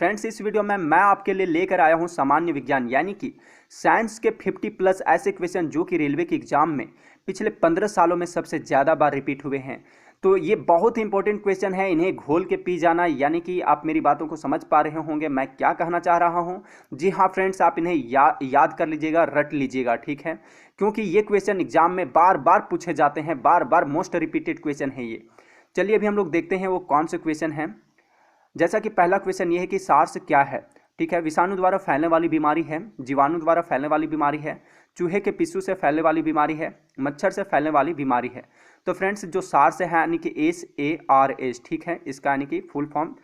Friends, इस video में मैं आपके लिए लेकर आया हूं सामान्य विज्ञान यानी कि साइंस के 50 प्लस ऐसे क्वेश्चन जो कि रेलवे के एग्जाम में पिछले 15 सालों में सबसे ज़्यादा बार रिपीट हुए हैं। तो ये बहुत ही इंपॉर्टेंट क्वेश्चन है, इन्हें घोल के पी जाना। यानी कि आप मेरी बातों को समझ पा रहे होंगे मैं क्या कहना चाह रहा हूँ। जी हाँ फ्रेंड्स, आप इन्हें याद कर लीजिएगा, रट लीजिएगा, ठीक है, क्योंकि ये क्वेश्चन एग्जाम में बार बार पूछे जाते हैं, बार बार मोस्ट रिपीटेड क्वेश्चन है ये। चलिए अभी हम लोग देखते हैं वो कौन से क्वेश्चन हैं। जैसा कि पहला क्वेश्चन ये है कि सार्स क्या है। ठीक है, विषाणु द्वारा फैलने वाली बीमारी है, जीवाणु द्वारा फैलने वाली बीमारी है, चूहे के पिस्सू से फैलने वाली बीमारी है, मच्छर से फैलने वाली बीमारी है। तो फ्रेंड्स, जो सार्स है यानी कि SARS, ठीक है, इसका यानी कि फुल फॉर्म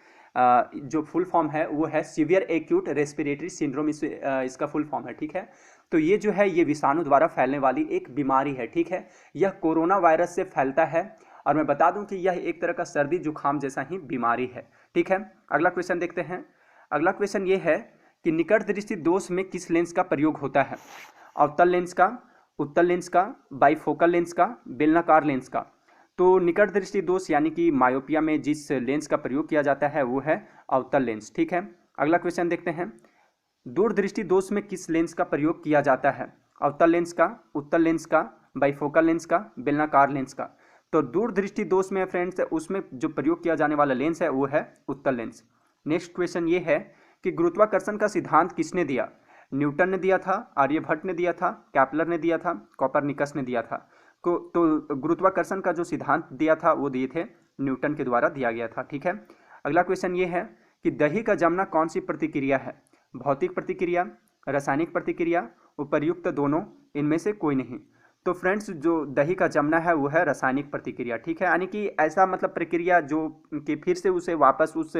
जो फुल फॉर्म है वो है सीवियर एक्यूट रेस्पिरेटरी सिंड्रोम, इसका फुल फॉर्म है। ठीक है, तो ये जो है ये विषाणु द्वारा फैलने वाली एक बीमारी है। ठीक है, यह कोरोना वायरस से फैलता है और मैं बता दूं कि यह एक तरह का सर्दी जुकाम जैसा ही बीमारी है। ठीक है, अगला क्वेश्चन देखते हैं। अगला क्वेश्चन ये है कि निकट दृष्टि दोष में किस लेंस का प्रयोग होता है। अवतल लेंस का, उत्तल लेंस का, बाइफोकल लेंस का, बेलनाकार लेंस का। तो निकट दृष्टि दोष यानी कि मायोपिया में जिस लेंस का प्रयोग किया जाता है वो है अवतल लेंस। ठीक है, अगला क्वेश्चन देखते हैं। दूरदृष्टि दोष में किस लेंस का प्रयोग किया जाता है। अवतल लेंस का, उत्तल लेंस का, बाइफोकल लेंस का, बेलनाकार लेंस का। तो दूरदृष्टि दोष में फ्रेंड्स उसमें जो प्रयोग किया जाने वाला लेंस है वो है उत्तल लेंस। नेक्स्ट क्वेश्चन ये है कि गुरुत्वाकर्षण का सिद्धांत किसने दिया। न्यूटन ने दिया था, आर्यभट्ट ने दिया था, कैपलर ने दिया था, कोपरनिकस ने दिया था। तो गुरुत्वाकर्षण का जो सिद्धांत दिया था वो दिए थे न्यूटन के द्वारा दिया गया था। ठीक है, अगला क्वेश्चन ये है कि दही का जमना कौन सी प्रतिक्रिया है। भौतिक प्रतिक्रिया, रासायनिक प्रतिक्रिया, उपर्युक्त दोनों, इनमें से कोई नहीं। तो फ्रेंड्स, जो दही का जमना है वो है रासायनिक प्रतिक्रिया। ठीक है, यानी कि ऐसा मतलब प्रक्रिया जो कि फिर से उसे वापस उस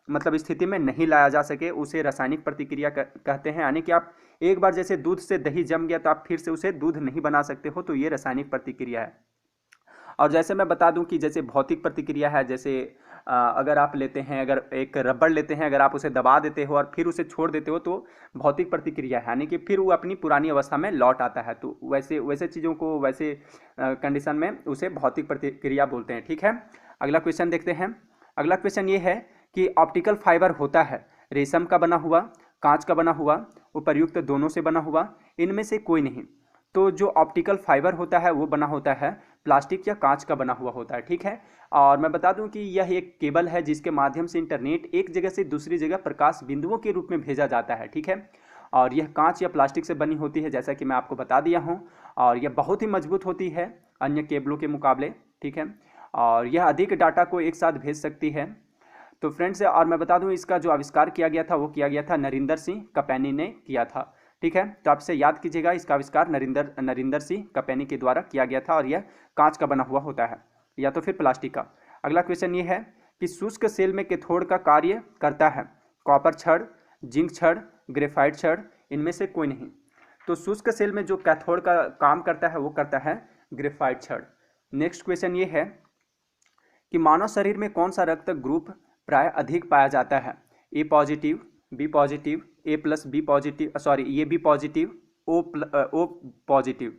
मतलब स्थिति में नहीं लाया जा सके उसे रासायनिक प्रतिक्रिया कहते हैं। यानी कि आप एक बार जैसे दूध से दही जम गया तो आप फिर से उसे दूध नहीं बना सकते हो, तो ये रासायनिक प्रतिक्रिया है। और जैसे मैं बता दूं कि जैसे भौतिक प्रतिक्रिया है, जैसे अगर आप लेते हैं, अगर एक रबड़ लेते हैं, अगर आप उसे दबा देते हो और फिर उसे छोड़ देते हो तो भौतिक प्रतिक्रिया है, यानी कि फिर वो अपनी पुरानी अवस्था में लौट आता है। तो वैसे वैसे चीज़ों को वैसे कंडीशन में उसे भौतिक प्रतिक्रिया बोलते हैं। ठीक है, अगला क्वेश्चन देखते हैं। अगला क्वेश्चन ये है कि ऑप्टिकल फाइबर होता है रेशम का बना हुआ, कांच का बना हुआ, उपर्युक्त दोनों से बना हुआ, इनमें से कोई नहीं। तो जो ऑप्टिकल फाइबर होता है वो बना होता है प्लास्टिक या कांच का बना हुआ होता है। ठीक है, और मैं बता दूं कि यह एक केबल है जिसके माध्यम से इंटरनेट एक जगह से दूसरी जगह प्रकाश बिंदुओं के रूप में भेजा जाता है। ठीक है, और यह कांच या प्लास्टिक से बनी होती है जैसा कि मैं आपको बता दिया हूं, और यह बहुत ही मजबूत होती है अन्य केबलों के मुकाबले। ठीक है, और यह अधिक डाटा को एक साथ भेज सकती है। तो फ्रेंड्स, और मैं बता दूं इसका जो आविष्कार किया गया था वो किया गया था नरिंदर सिंह कपैनी ने किया था। ठीक है, तो आपसे याद कीजिएगा इसका आविष्कार नरिंदर सिंह कपैनी के द्वारा किया गया था और यह कांच का बना हुआ होता है या तो फिर प्लास्टिक का। अगला क्वेश्चन ये है कि शुष्क सेल में कैथोड का कार्य करता है कॉपर छड़, जिंक छड़, ग्रेफाइट छड़, इनमें से कोई नहीं। तो शुष्क सेल में जो कैथोड का काम करता है वो करता है ग्रेफाइट छड़। नेक्स्ट क्वेश्चन ये है कि मानव शरीर में कौन सा रक्त ग्रुप प्राय अधिक पाया जाता है। ए पॉजिटिव, बी पॉजिटिव, ए प्लस बी पॉजिटिव, सॉरी ये बी पॉजिटिव, ओ पॉजिटिव।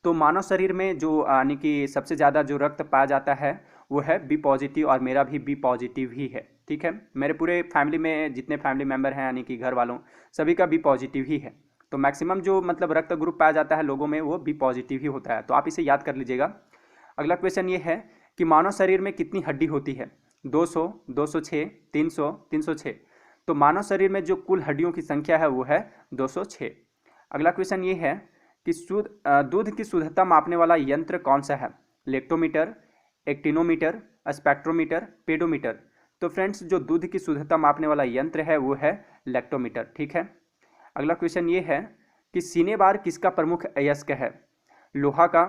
तो मानव शरीर में जो यानी कि सबसे ज़्यादा जो रक्त पाया जाता है वो है बी पॉजिटिव, और मेरा भी बी पॉजिटिव ही है। ठीक है, मेरे पूरे फैमिली में जितने फैमिली मेम्बर हैं यानी कि घर वालों सभी का बी पॉजिटिव ही है। तो मैक्सिमम जो मतलब रक्त ग्रुप पाया जाता है लोगों में वो बी पॉजिटिव ही होता है, तो आप इसे याद कर लीजिएगा। अगला क्वेश्चन ये है कि मानव शरीर में कितनी हड्डी होती है। 200, 206, 300, 306। तो मानव शरीर में जो कुल हड्डियों की संख्या है वो है 206। अगला क्वेश्चन ये है कि दूध की शुद्धता मापने वाला यंत्र कौन सा है। Lactometer, actinometer, spectrometer, pedometer. तो फ्रेंड्स, जो दूध की शुद्धता मापने वाला यंत्र है वो है लेक्टोमीटर। ठीक है, अगला क्वेश्चन ये है कि सीने बार किसका प्रमुख अयस्क है। लोहा का,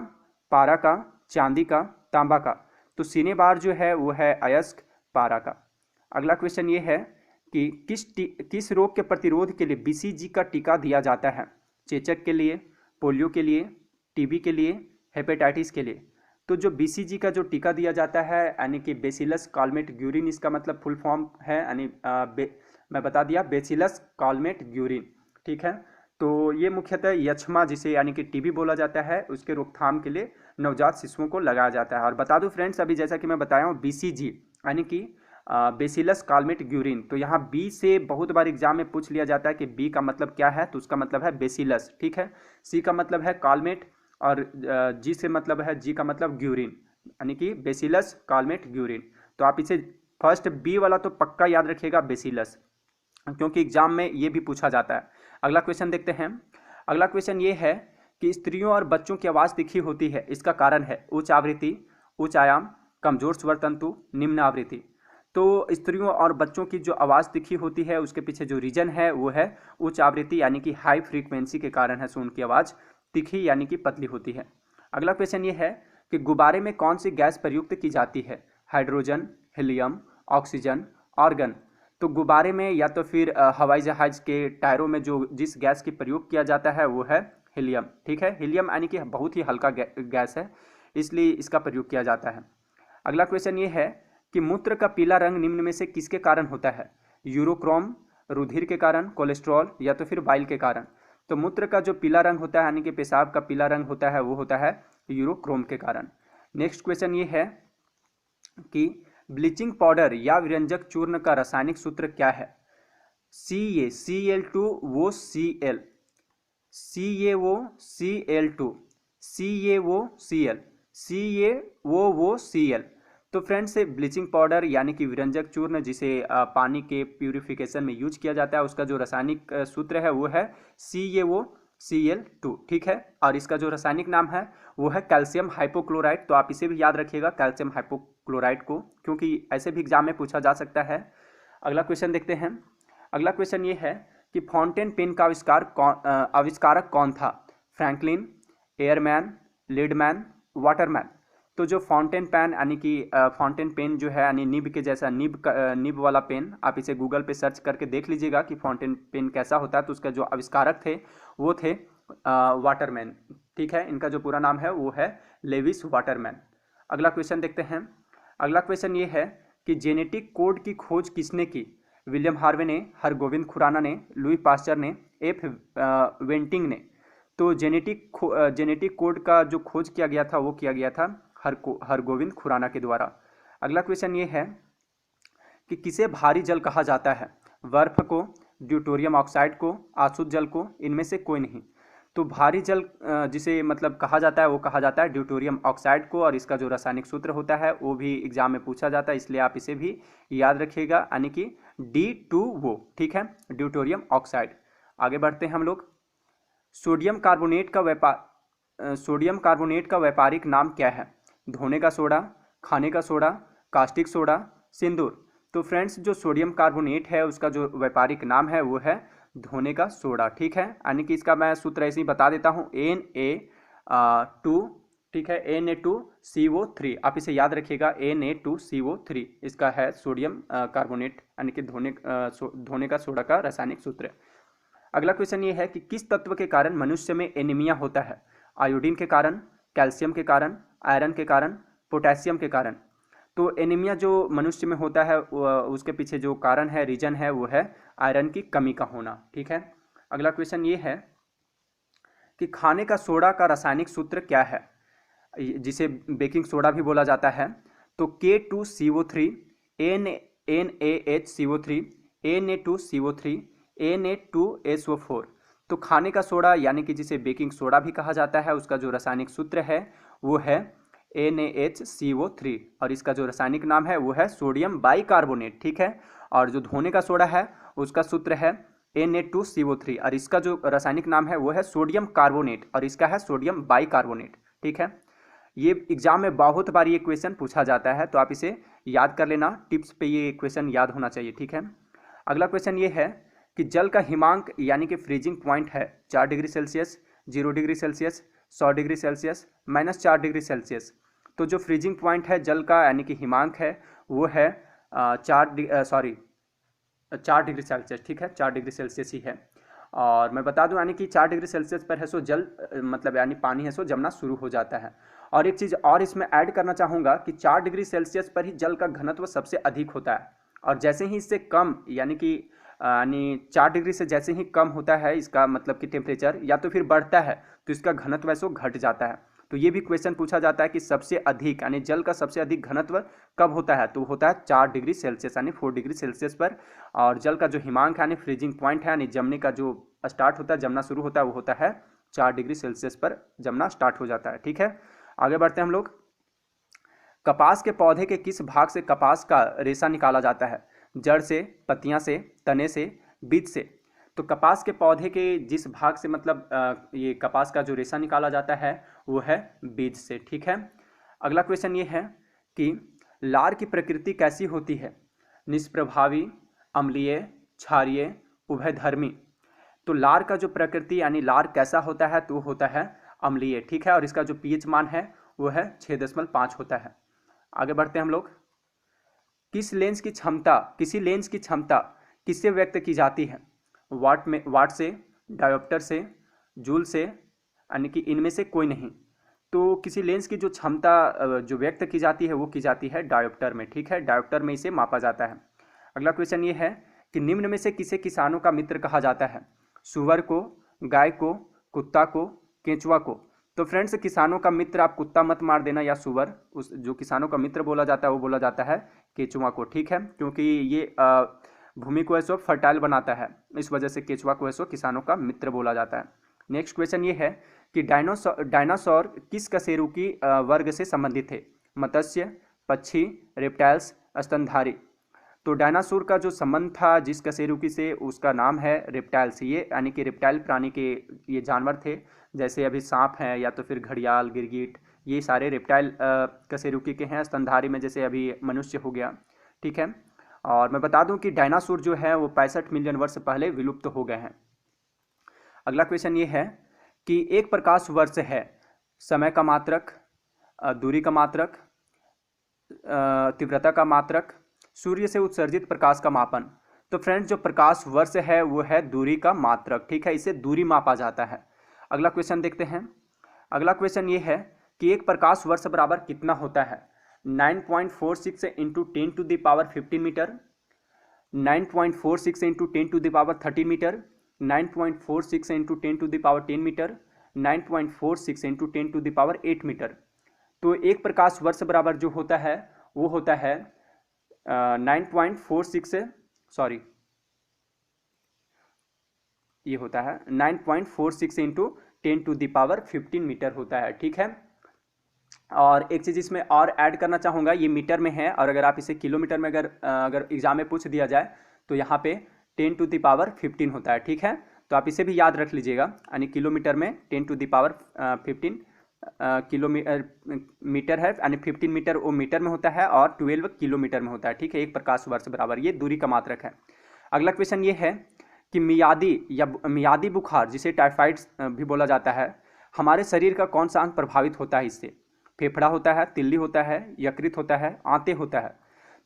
पारा का, चांदी का, तांबा का। तो सीने बार जो है वो है अयस्क पारा का। अगला क्वेश्चन ये है कि किस रोग के प्रतिरोध के लिए BCG का टीका दिया जाता है। चेचक के लिए, पोलियो के लिए, टीबी के लिए, हेपेटाइटिस के लिए। तो जो BCG का जो टीका दिया जाता है यानी कि बेसिलस कॉलमेट ग्यूरिन, इसका मतलब फुल फॉर्म है, यानी मैं बता दिया बेसिलस कॉलमेट ग्यूरिन। ठीक है, तो ये मुख्यतः यक्ष्मा जिसे यानी कि टीबी बोला जाता है उसके रोकथाम के लिए नवजात शिशुओं को लगाया जाता है। और बता दूं फ्रेंड्स, अभी जैसा कि मैं बताया हूँ BCG यानी कि बेसिलस कालमेट ग्यूरिन। तो यहाँ बी से बहुत बार एग्जाम में पूछ लिया जाता है कि बी का मतलब क्या है, तो उसका मतलब है बेसिलस, ठीक है। सी का मतलब है कालमेट, और जी से मतलब है, जी का मतलब ग्यूरिन, यानी कि बेसिलस कालमेट ग्यूरिन। तो आप इसे फर्स्ट बी वाला तो पक्का याद रखिएगा, बेसिलस, क्योंकि एग्जाम में ये भी पूछा जाता है। अगला क्वेश्चन देखते हैं। अगला क्वेश्चन ये है कि स्त्रियों और बच्चों की आवाज़ तीखी होती है, इसका कारण है उच्च आवृत्ति, उच्च आयाम, कमजोर स्वर तंतु, निम्न आवृत्ति। तो स्त्रियों और बच्चों की जो आवाज़ तीखी होती है उसके पीछे जो रीजन है वो है उच्च आवृत्ति, यानी कि हाई फ्रीक्वेंसी के कारण है सो उनकी आवाज़ तीखी यानी कि पतली होती है। अगला क्वेश्चन ये है कि गुब्बारे में कौन सी गैस प्रयुक्त की जाती है, हाइड्रोजन, हीलियम, ऑक्सीजन, आर्गन। तो गुब्बारे में या तो फिर हवाई जहाज के टायरों में जो जिस गैस की प्रयोग किया जाता है वो है हीलियम, ठीक है। हीलियम यानी कि बहुत ही हल्का गैस है, इसलिए इसका प्रयोग किया जाता है। अगला क्वेश्चन ये है कि मूत्र का पीला रंग निम्न में से किसके कारण होता है, यूरोक्रोम, रुधिर के कारण, कोलेस्ट्रॉल, या तो फिर बाइल के कारण। तो मूत्र का जो पीला रंग होता है यानी कि पेशाब का पीला रंग होता है वो होता है यूरोक्रोम के कारण। नेक्स्ट क्वेश्चन ये है कि ब्लीचिंग पाउडर या व्यंजक चूर्ण का रासायनिक सूत्र क्या है, Cl2 वो Cl, CaO Cl2, CaO Cl, CaO Cl। तो फ्रेंड्स ब्लीचिंग पाउडर यानी कि व्यंजक चूर्ण जिसे पानी के प्यूरिफिकेशन में यूज किया जाता है उसका जो रासायनिक सूत्र है वो है CaO Cl2, ठीक है। और इसका जो रासायनिक नाम है वो है कैल्शियम हाइपोक्लोराइड। तो आप इसे भी याद रखिएगा कैल्शियम हाइपोक्लोराइड को, क्योंकि ऐसे भी एग्जाम में पूछा जा सकता है। अगला क्वेश्चन देखते हैं। अगला क्वेश्चन ये है कि फाउंटेन पेन का आविष्कारक कौन था, फ्रैंकलिन, एयरमैन, लीडमैन, वाटरमैन। तो जो फाउंटेन पेन यानी कि फाउंटेन पेन जो है यानी निब के जैसा निब वाला पेन, आप इसे गूगल पे सर्च करके देख लीजिएगा कि फाउंटेन पेन कैसा होता है। तो उसका जो आविष्कारक थे वो थे वाटरमैन, ठीक है। इनका जो पूरा नाम है वो है लेविस वाटरमैन। अगला क्वेश्चन देखते हैं। अगला क्वेश्चन ये है कि जेनेटिक कोड की खोज किसने की, विलियम हार्वे ने, हरगोविंद खुराना ने, लुई पास्चर ने, एफ वेंटिंग ने। तो जेनेटिक कोड का जो खोज किया गया था वो किया गया था हरगोविंद खुराना के द्वारा। अगला क्वेश्चन ये है कि किसे भारी जल कहा जाता है, बर्फ को, ड्यूटोरियम ऑक्साइड को, आसुत जल को, इनमें से कोई नहीं। तो भारी जल जिसे मतलब कहा जाता है वो कहा जाता है ड्यूटोरियम ऑक्साइड को, और इसका जो रासायनिक सूत्र होता है वो भी एग्जाम में पूछा जाता है, इसलिए आप इसे भी याद रखिएगा, यानी कि D2O, ठीक है, ड्यूटोरियम ऑक्साइड। आगे बढ़ते हैं हम लोग। सोडियम कार्बोनेट का व्यापारिक नाम क्या है, धोने का सोडा, खाने का सोडा, कास्टिक सोडा, सिंदूर। तो फ्रेंड्स जो सोडियम कार्बोनेट है उसका जो व्यापारिक नाम है वो है धोने का सोडा, ठीक है। यानी कि इसका मैं सूत्र ऐसे ही बता देता हूँ, Na2, ठीक है, Na2CO3, आप इसे याद रखिएगा, Na2CO3 इसका है सोडियम कार्बोनेट यानी कि धोने का सोडा का रासायनिक सूत्र। अगला क्वेश्चन ये है कि किस तत्व के कारण मनुष्य में एनीमिया होता है, आयोडीन के कारण, कैल्शियम के कारण, आयरन के कारण, पोटेशियम के कारण। तो एनीमिया जो मनुष्य में होता है उसके पीछे जो कारण है, रीजन है, वो है आयरन की कमी का होना, ठीक है। अगला क्वेश्चन ये है कि खाने का सोडा का रासायनिक सूत्र क्या है, जिसे बेकिंग सोडा भी बोला जाता है। तो K2CO3, NaHCO3, Na2CO3, Na2SO4। तो खाने का सोडा यानी कि जिसे बेकिंग सोडा भी कहा जाता है उसका जो रासायनिक सूत्र है वो है NaHCO3, और इसका जो रासायनिक नाम है वो है सोडियम बाइकार्बोनेट, ठीक है। और जो धोने का सोडा है उसका सूत्र है Na2CO3, और इसका जो रासायनिक नाम है वो है सोडियम कार्बोनेट, और इसका है सोडियम बाइकार्बोनेट, ठीक है। ये एग्जाम में बहुत बार ये क्वेश्चन पूछा जाता है, तो आप इसे याद कर लेना, टिप्स पे ये क्वेश्चन याद होना चाहिए, ठीक है। अगला क्वेश्चन ये है कि जल का हिमांक यानी कि फ्रीजिंग पॉइंट है 4 degree Celsius, 0 degree Celsius, 100 degree Celsius, -4 degree Celsius. तो जो फ्रीजिंग पॉइंट है जल का यानी कि हिमांक है वो है 4 डिग्री सेल्सियस, ठीक है, 4 डिग्री सेल्सियस ही है। और मैं बता दूं यानी कि 4 डिग्री सेल्सियस पर है सो जल मतलब यानी पानी है सो जमना शुरू हो जाता है। और एक चीज़ और इसमें ऐड करना चाहूँगा कि 4 डिग्री सेल्सियस पर ही जल का घनत्व सबसे अधिक होता है, और जैसे ही इससे कम यानी कि 4 डिग्री से जैसे ही कम होता है इसका मतलब कि टेम्परेचर या तो फिर बढ़ता है तो इसका घनत्व ऐसो घट जाता है। तो ये भी क्वेश्चन पूछा जाता है कि सबसे अधिक यानी जल का सबसे अधिक घनत्व कब होता है, तो होता है 4 डिग्री सेल्सियस यानी 4 डिग्री सेल्सियस पर। और जल का जो हिमांक यानी फ्रीजिंग पॉइंट है यानी जमने का जो स्टार्ट होता है, जमना शुरू होता है, वो होता है 4 डिग्री सेल्सियस पर जमना स्टार्ट हो जाता है। ठीक है, आगे बढ़ते हैं हम लोग। कपास के पौधे के किस भाग से कपास का रेशा निकाला जाता है? जड़ से, पत्तियां से, तने से, बीज से। तो कपास के पौधे के जिस भाग से मतलब ये कपास का जो रेशा निकाला जाता है वो है बीज से। ठीक है, अगला क्वेश्चन ये है कि लार की प्रकृति कैसी होती है? निष्प्रभावी, अम्लीय, क्षारीय, उभयधर्मी। तो लार का जो प्रकृति यानी लार कैसा होता है, तो होता है अम्लीय। ठीक है, और इसका जो पीएच मान है वो है 6.5 होता है। आगे बढ़ते हैं हम लोग। किसी लेंस की क्षमता किससे व्यक्त की जाती है? वाट से, डायोप्टर से, जूल से, यानी कि इनमें से कोई नहीं। तो किसी लेंस की जो क्षमता जो व्यक्त की जाती है वो की जाती है डायोप्टर में। ठीक है, डायोप्टर में इसे मापा जाता है। अगला क्वेश्चन ये है कि निम्न में से किसे किसानों का मित्र कहा जाता है? सूअर को, गाय को, कुत्ता को, केंचुआ को। तो फ्रेंड्स, किसानों का मित्र आप कुत्ता मत मार देना या सूअर, उस जो किसानों का मित्र बोला जाता है वो बोला जाता है केंचुआ को। ठीक है, क्योंकि ये भूमि को ऐसो फर्टाइल बनाता है, इस वजह से केंचुआ को ऐसो किसानों का मित्र बोला जाता है। नेक्स्ट क्वेश्चन ये है कि डायनासोर किस कशेरुकी वर्ग से संबंधित थे? मत्स्य, पक्षी, रेप्टाइल्स, स्तनधारी। तो डायनासोर का जो संबंध था जिस कशेरुकी से, उसका नाम है रेप्टाइल्स। ये यानी कि रेप्टाइल प्राणी के ये जानवर थे, जैसे अभी सांप हैं या तो फिर घड़ियाल, गिरगिट, ये सारे रेप्टाइल कशेरुकी के हैं। स्तनधारी में जैसे अभी मनुष्य हो गया। ठीक है, और मैं बता दूं कि डायनासोर जो है वो 65 मिलियन वर्ष पहले विलुप्त हो गए हैं। अगला क्वेश्चन ये है कि एक प्रकाश वर्ष है समय का मात्रक, दूरी का मात्रक, तीव्रता का मात्रक, सूर्य से उत्सर्जित प्रकाश का मापन। तो फ्रेंड्स, जो प्रकाश वर्ष है वो है दूरी का मात्रक। ठीक है, इसे दूरी मापा जाता है। अगला क्वेश्चन देखते हैं। अगला क्वेश्चन ये है कि एक प्रकाश वर्ष बराबर कितना होता है? 9.46 into 10⁻15 metre, 9.46 into 10⁻13 metre, 9.46 into 10⁻10 metre, 9.46 into 10⁸ metre. तो एक प्रकाश वर्ष बराबर जो होता है वो होता है 9.46 सॉरी ये होता है 9.46 इंटू 10⁻15 मीटर होता है। ठीक है, और एक चीज़ इसमें और ऐड करना चाहूँगा, ये मीटर में है, और अगर आप इसे किलोमीटर में अगर एग्जाम में पूछ दिया जाए तो यहाँ पे 10⁻15 होता है। ठीक है, तो आप इसे भी याद रख लीजिएगा, यानी किलोमीटर में 10⁻15 मीटर है, यानी 15 मीटर वो मीटर में होता है और 12 किलोमीटर में होता है। ठीक है, एक प्रकाश वर्ष बराबर ये दूरी का मात्रक है। अगला क्वेश्चन ये है कि मियादी बुखार, जिसे टाइफाइड भी बोला जाता है, हमारे शरीर का कौन सा अंग प्रभावित होता है इससे? फेफड़ा होता है, तिल्ली होता है, यकृत होता है, आंतें होता है।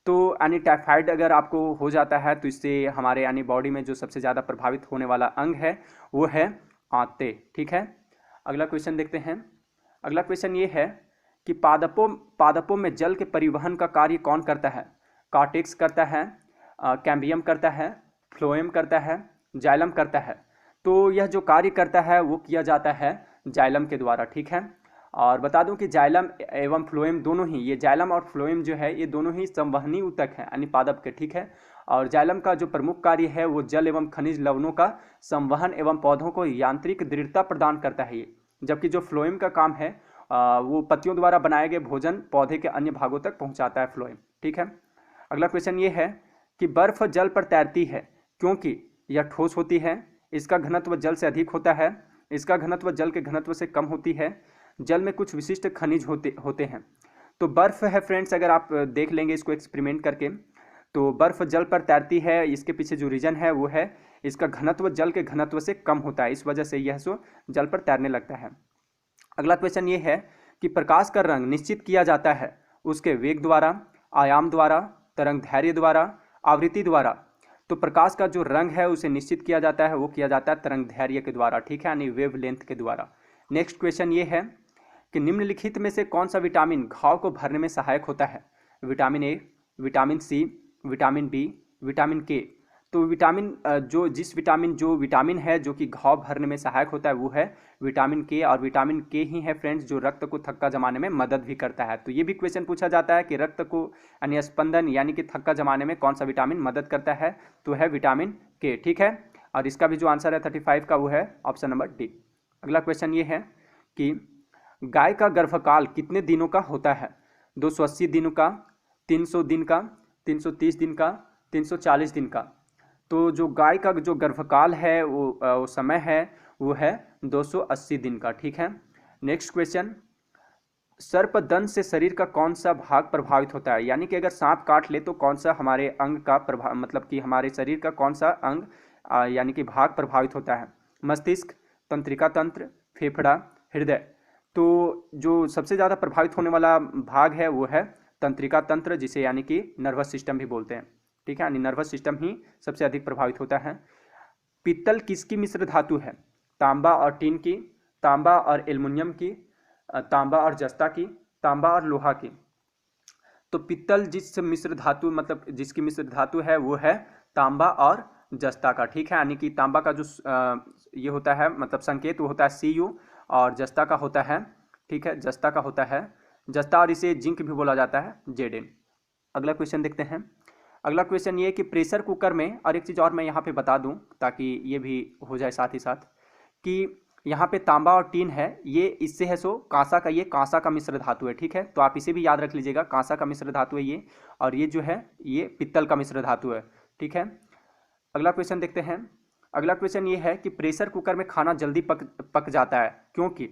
तो यानी टाइफाइड अगर आपको हो जाता है तो इससे हमारे यानी बॉडी में जो सबसे ज़्यादा प्रभावित होने वाला अंग है वो है आंतें। ठीक है, अगला क्वेश्चन देखते हैं। अगला क्वेश्चन ये है कि पादपों में जल के परिवहन का कार्य कौन करता है? कार्टेक्स करता है, कैम्बियम करता है, फ्लोएम करता है, जाइलम करता है। तो यह जो कार्य करता है वो किया जाता है जाइलम के द्वारा। ठीक है, और बता दूं कि जाइलम एवं फ्लोएम दोनों ही, ये जाइलम और फ्लोएम जो है ये दोनों ही संवहनी ऊतक हैं यानी पादप के। ठीक है, और जाइलम का जो प्रमुख कार्य है वो जल एवं खनिज लवणों का संवहन एवं पौधों को यांत्रिक दृढ़ता प्रदान करता है ये, जबकि जो फ्लोएम का काम है वो पत्तियों द्वारा बनाए गए भोजन पौधे के अन्य भागों तक पहुंचाता है फ्लोएम। ठीक है, अगला क्वेश्चन ये है कि बर्फ जल पर तैरती है क्योंकि यह ठोस होती है, इसका घनत्व जल से अधिक होता है, इसका घनत्व जल के घनत्व से कम होती है, जल में कुछ विशिष्ट खनिज होते हैं। तो बर्फ है फ्रेंड्स, अगर आप देख लेंगे इसको एक्सपेरिमेंट करके, तो बर्फ जल पर तैरती है, इसके पीछे जो रीजन है वो है इसका घनत्व जल के घनत्व से कम होता है, इस वजह से यह सो जल पर तैरने लगता है। अगला क्वेश्चन ये है कि प्रकाश का रंग निश्चित किया जाता है उसके वेग द्वारा, आयाम द्वारा, तरंग दैर्घ्य द्वारा, आवृत्ति द्वारा। तो प्रकाश का जो रंग है उसे निश्चित किया जाता है, वो किया जाता है तरंग दैर्घ्य के द्वारा। ठीक है, यानी वेव लेंथ के द्वारा। नेक्स्ट क्वेश्चन ये है कि निम्नलिखित में से कौन सा विटामिन घाव को भरने में सहायक होता है? Vitamin A, vitamin C, vitamin B, vitamin K. तो विटामिन जो विटामिन है जो कि घाव भरने में सहायक होता है वो है विटामिन के, और विटामिन के ही है फ्रेंड्स जो रक्त को थक्का जमाने में मदद भी करता है। तो ये भी क्वेश्चन पूछा जाता है कि रक्त को यानी स्पंदन यानी कि थक्का जमाने में कौन सा विटामिन मदद करता है, तो है विटामिन के। ठीक है, और इसका भी जो आंसर है 35 का वो है ऑप्शन नंबर डी। अगला क्वेश्चन ये है कि गाय का गर्भकाल कितने दिनों का होता है? 280 दिनों का, 300 दिन का, 330 दिन का, 340 दिन का। तो जो गाय का जो गर्भकाल है वो समय है वो है 280 दिन का। ठीक है, नेक्स्ट क्वेश्चन, सर्पदंश से शरीर का कौन सा भाग प्रभावित होता है? यानी कि अगर सांप काट ले तो कौन सा हमारे अंग का प्रभाव, मतलब कि हमारे शरीर का कौन सा अंग यानी कि भाग प्रभावित होता है? मस्तिष्क, तंत्रिका तंत्र, फेफड़ा, हृदय। तो जो सबसे ज़्यादा प्रभावित होने वाला भाग है वो है तंत्रिका तंत्र, जिसे यानी कि नर्वस सिस्टम भी बोलते हैं। ठीक है, यानी नर्वस सिस्टम ही सबसे अधिक प्रभावित होता है। पित्तल किसकी मिश्र धातु है? तांबा और टीन की, तांबा और एल्युमिनियम की, तांबा और जस्ता की, तांबा और लोहा की। तो पित्तल जिस मिश्र धातु मतलब जिसकी मिश्र धातु है वो है तांबा और जस्ता का। ठीक है, यानी कि तांबा का जो ये होता है मतलब संकेत वो होता है Cu, और जस्ता का होता है, ठीक है, जस्ता का होता है जस्ता, और इसे जिंक भी बोला जाता है Zn। अगला क्वेश्चन देखते हैं। अगला क्वेश्चन ये है कि प्रेशर कुकर में, और एक चीज़ और मैं यहाँ पे बता दूँ ताकि ये भी हो जाए साथ ही साथ, कि यहाँ पे तांबा और टीन है, ये इससे है सो कांसा का, ये कांसा का मिश्र धातु है। ठीक है, तो आप इसे भी याद रख लीजिएगा, कांसा का मिश्र धातु है ये, और ये जो है ये पित्तल का मिश्र धातु है। ठीक है, अगला क्वेश्चन देखते हैं। अगला क्वेश्चन ये है कि प्रेशर कुकर में खाना जल्दी पक जाता है क्योंकि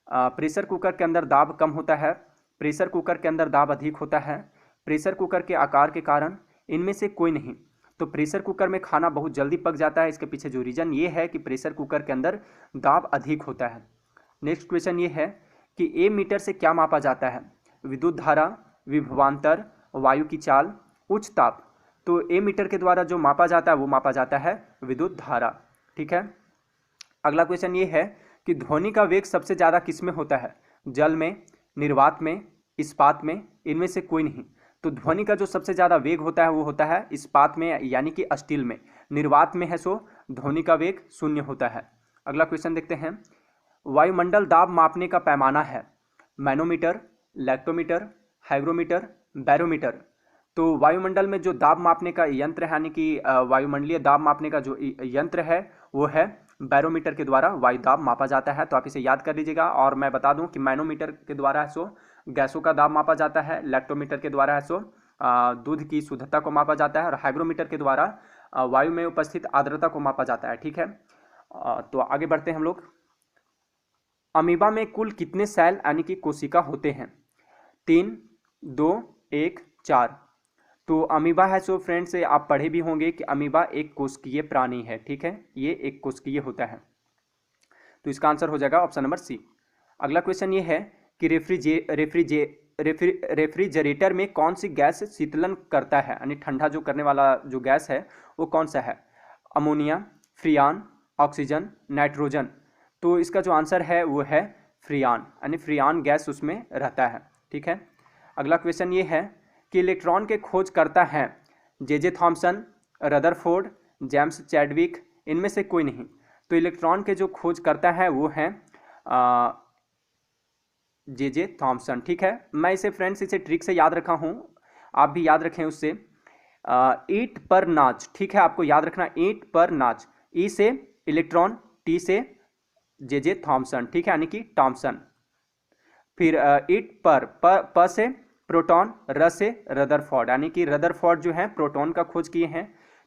प्रेशर कुकर के अंदर दाब कम होता है, प्रेशर कुकर के अंदर दाब अधिक होता है, प्रेशर कुकर के आकार के कारण, इनमें से कोई नहीं। तो प्रेशर कुकर में खाना बहुत जल्दी पक जाता है, इसके पीछे जो रीज़न ये है कि प्रेशर कुकर के अंदर दाब अधिक होता है। नेक्स्ट क्वेश्चन ये है कि ए मीटर से क्या मापा जाता है? विद्युत धारा, विभवांतर, वायु की चाल, उच्च ताप। तो ए मीटर के द्वारा जो मापा जाता है वो मापा जाता है विद्युत धारा। ठीक है, अगला क्वेश्चन ये है कि ध्वनि का वेग सबसे ज़्यादा किस में होता है? जल में, निर्वात में, इस्पात में, इनमें से कोई नहीं। तो ध्वनि का जो सबसे ज़्यादा वेग होता है वो होता है इस्पात में यानी कि स्टील में। निर्वात में है सो ध्वनि का वेग 0 होता है। अगला क्वेश्चन देखते हैं। वायुमंडल दाब मापने का पैमाना है? Manometer, lactometer, hygrometer, barometer. तो वायुमंडल में जो दाब मापने का यंत्र है यानी कि वायुमंडलीय दाब मापने का जो यंत्र है वो है बैरोमीटर के द्वारा वायु दाब मापा जाता है। तो आप इसे याद कर लीजिएगा। और मैं बता दूं कि मैनोमीटर के द्वारा है सो गैसों का दाब मापा जाता है, लैक्टोमीटर के द्वारा है सो दूध की शुद्धता को मापा जाता है, और हाइग्रोमीटर के द्वारा वायु में उपस्थित आर्द्रता को मापा जाता है। ठीक है, तो आगे बढ़ते हैं हम लोग। अमीबा में कुल कितने सेल यानी कि कोशिका होते हैं? 3, 2, 1, 4। तो अमीबा है सो फ्रेंड्स आप पढ़े भी होंगे कि अमीबा एक कोशिकीय प्राणी है। ठीक है, ये एक कोशिकीय होता है। तो इसका आंसर हो जाएगा ऑप्शन नंबर सी। अगला क्वेश्चन ये है कि रेफ्रिजरेटर में कौन सी गैस शीतलन करता है यानी ठंडा जो करने वाला जो गैस है वो कौन सा है? Ammonia, फ्रियान, oxygen, nitrogen. तो इसका जो आंसर है वो है फ्रियान, यानी फ्रियान गैस उसमें रहता है। ठीक है, अगला क्वेश्चन ये है कि इलेक्ट्रॉन के खोज करता है J Thomson, Rutherford, James Chadwick, इनमें से कोई नहीं। तो इलेक्ट्रॉन के जो खोज करता है वो है जे थॉमसन। ठीक है, मैं इसे फ्रेंड्स इसे ट्रिक से याद रखा हूँ, आप भी याद रखें उससे। ईंट पर नाच, ठीक है, आपको याद रखना ईंट पर नाच। ई से इलेक्ट्रॉन, टी से जे थॉमसन, ठीक है, यानी कि टॉमसन। फिर ईंट पर प से प्रोटॉन, र से रदरफोर्ड, यानी कि रदरफोर्ड जो है प्रोटॉन का खोज किए हैं।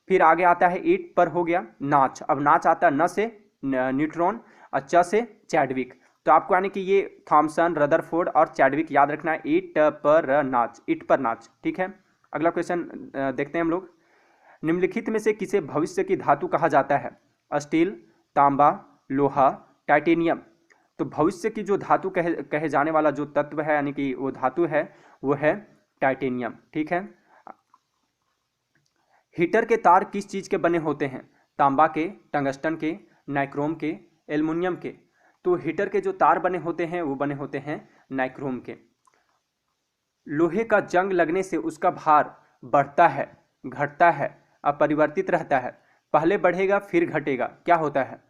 फिर आगे आता है ईंट पर हो गया नाच, अब नाच आता है न से न्यूट्रॉन, च से चैडविक। तो आपको यानी कि ये थॉमसन, रदरफोर्ड और चैडविक याद रखना है। ईंट पर नाच, ईंट पर नाच। ठीक है, अगला क्वेश्चन देखते हैं हम लोग। निम्नलिखित में से किसे भविष्य की धातु कहा जाता है? स्टील, तांबा, लोहा, टाइटेनियम। तो भविष्य की जो धातु कहे जाने वाला जो तत्व है यानी कि वो धातु है वो है टाइटेनियम। ठीक है, हीटर के तार किस चीज के बने होते हैं? तांबा के, टंगस्टन के, नाइक्रोम के, एल्युमिनियम के। तो हीटर के जो तार बने होते हैं वो बने होते हैं नाइक्रोम के। लोहे का जंग लगने से उसका भार बढ़ता है, घटता है, अपरिवर्तित रहता है, पहले बढ़ेगा फिर घटेगा, क्या होता है?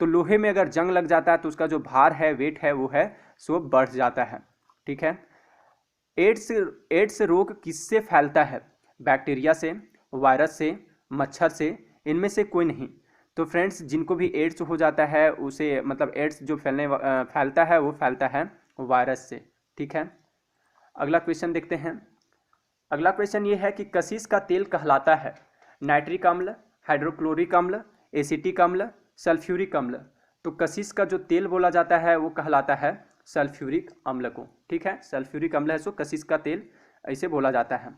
तो लोहे में अगर जंग लग जाता है तो उसका जो भार है, वेट है, वो है सो बढ़ जाता है। ठीक है। एड्स रोग किससे फैलता है? बैक्टीरिया से, वायरस से, मच्छर से, इनमें से कोई नहीं। तो फ्रेंड्स, जिनको भी एड्स हो जाता है उसे मतलब एड्स जो फैलता है वो फैलता है वायरस से। ठीक है। अगला क्वेश्चन देखते हैं। अगला क्वेश्चन ये है कि कशिश का तेल कहलाता है नाइट्रिक अम्ल, हाइड्रोक्लोरिक अम्ल, एसिटिक अम्ल, सल्फ्यूरिक अम्ल। तो कशिश का जो तेल बोला जाता है वो कहलाता है सल्फ्यूरिक अम्ल को। ठीक है, सल्फ्यूरिक अम्ल है सो कशिश का तेल ऐसे बोला जाता है।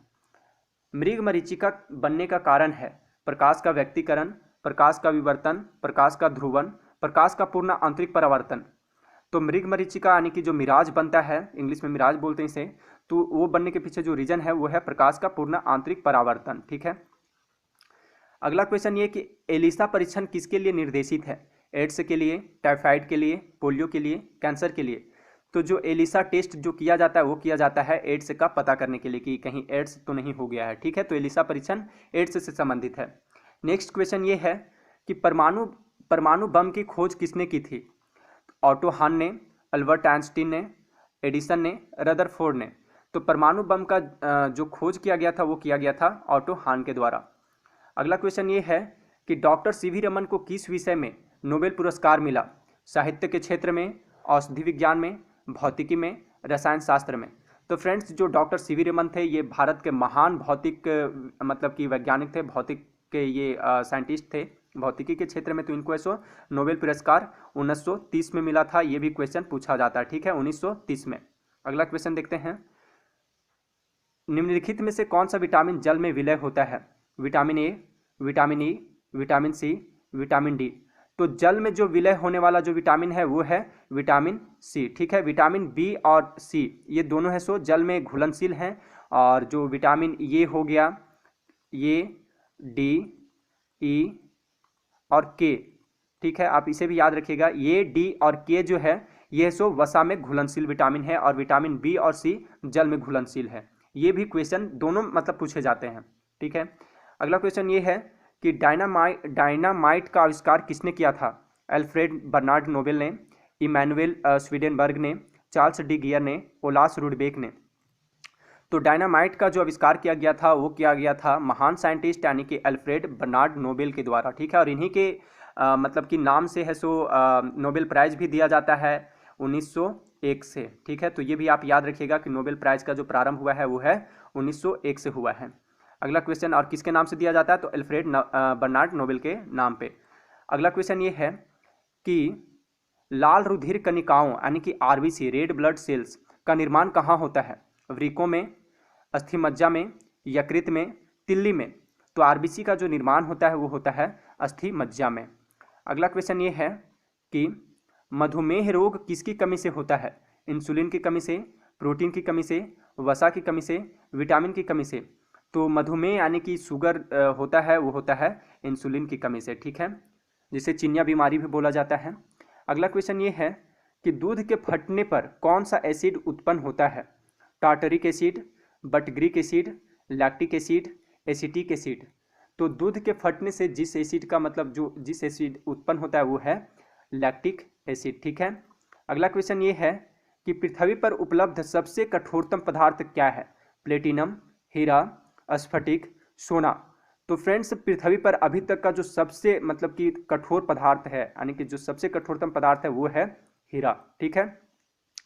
मृग मरीचिका बनने का कारण है प्रकाश का व्यक्तीकरण, प्रकाश का विवर्तन, प्रकाश का ध्रुवन, प्रकाश का पूर्ण आंतरिक परावर्तन। तो मृग मरीचिका यानी कि जो मिराज बनता है, इंग्लिश में मिराज बोलते हैं इसे, तो वो बनने के पीछे जो रीजन है वो है प्रकाश का पूर्ण आंतरिक परावर्तन। ठीक है। अगला क्वेश्चन ये कि एलिसा परीक्षण किसके लिए निर्देशित है? एड्स के लिए, टाइफाइड के लिए, पोलियो के लिए, कैंसर के लिए। तो जो एलिसा टेस्ट जो किया जाता है वो किया जाता है एड्स का पता करने के लिए कि कहीं एड्स तो नहीं हो गया है। ठीक है, तो एलिसा परीक्षण एड्स से संबंधित है। नेक्स्ट क्वेश्चन ये है कि परमाणु बम की खोज किसने की थी? ऑटो हान ने, अल्बर्ट आइंस्टीन ने, एडिसन ने, रदरफोर्ड ने। तो परमाणु बम का जो खोज किया गया था वो किया गया था ऑटो हान के द्वारा। अगला क्वेश्चन ये है कि डॉक्टर सीवी रमन को किस विषय में नोबेल पुरस्कार मिला? साहित्य के क्षेत्र में, औषधि विज्ञान में, भौतिकी में, रसायन शास्त्र में। तो फ्रेंड्स, जो डॉक्टर सीवी रमन थे ये भारत के महान भौतिक मतलब कि वैज्ञानिक थे, भौतिक के ये साइंटिस्ट थे भौतिकी के क्षेत्र में। तो इनको ऐसो नोबेल पुरस्कार 1930 में मिला था। ये भी क्वेश्चन पूछा जाता है। ठीक है, 1930 में। अगला क्वेश्चन देखते हैं। निम्नलिखित में से कौन सा विटामिन जल में विलय होता है? Vitamin A, vitamin E, vitamin C, vitamin D. तो जल में जो विलय होने वाला जो विटामिन है वो है विटामिन सी। ठीक है, विटामिन बी और सी ये दोनों है सो जल में घुलनशील हैं। और जो विटामिन ये हो गया, ये डी, ई और के, ठीक है, आप इसे भी याद रखिएगा। ये डी और के जो है ये सो वसा में घुलनशील विटामिन है और विटामिन बी और सी जल में घुलनशील है। ये भी क्वेश्चन दोनों मतलब पूछे जाते हैं। ठीक है। अगला क्वेश्चन ये है कि डायनामाइट का आविष्कार किसने किया था? अल्फ्रेड बर्नार्ड नोबेल ने, इमैनुएल स्वीडेनबर्ग ने, चार्ल्स डी गियर ने, ओलास रुडबेक ने। तो डायनामाइट का जो आविष्कार किया गया था वो किया गया था महान साइंटिस्ट यानी कि अल्फ्रेड बर्नार्ड नोबेल के द्वारा। ठीक है, और इन्हीं के मतलब कि नाम से है सो नोबेल प्राइज भी दिया जाता है 1901 से। ठीक है, तो ये भी आप याद रखिएगा कि नोबेल प्राइज का जो प्रारंभ हुआ है वो है 1901 से हुआ है। अगला क्वेश्चन, और किसके नाम से दिया जाता है? तो अल्फ्रेड बर्नार्ड नोबेल के नाम पे। अगला क्वेश्चन ये है कि लाल रुधिर कणिकाओं यानी कि आरबीसी, रेड ब्लड सेल्स का निर्माण कहाँ होता है? वृक्कों में, अस्थिमज्जा में, यकृत में, तिल्ली में। तो आरबीसी का जो निर्माण होता है वो होता है अस्थिमज्जा में। अगला क्वेश्चन ये है कि मधुमेह रोग किसकी कमी से होता है? इंसुलिन की कमी से, प्रोटीन की कमी से, वसा की कमी से, विटामिन की कमी से। तो मधुमेह यानी कि शुगर होता है वो होता है इंसुलिन की कमी से। ठीक है, जिसे चिनिया बीमारी भी बोला जाता है। अगला क्वेश्चन ये है कि दूध के फटने पर कौन सा एसिड उत्पन्न होता है? Tartaric acid, butyric acid, lactic acid, acetic acid. तो दूध के फटने से जिस एसिड का मतलब जो जिस एसिड उत्पन्न होता है वो है लैक्टिक एसिड। ठीक है। अगला क्वेश्चन ये है कि पृथ्वी पर उपलब्ध सबसे कठोरतम पदार्थ क्या है? प्लेटिनम, हीरा, स्फटिक, सोना। तो फ्रेंड्स, पृथ्वी पर अभी तक का जो सबसे मतलब कि कठोर पदार्थ है यानी कि जो सबसे कठोरतम पदार्थ है वो है हीरा। ठीक है।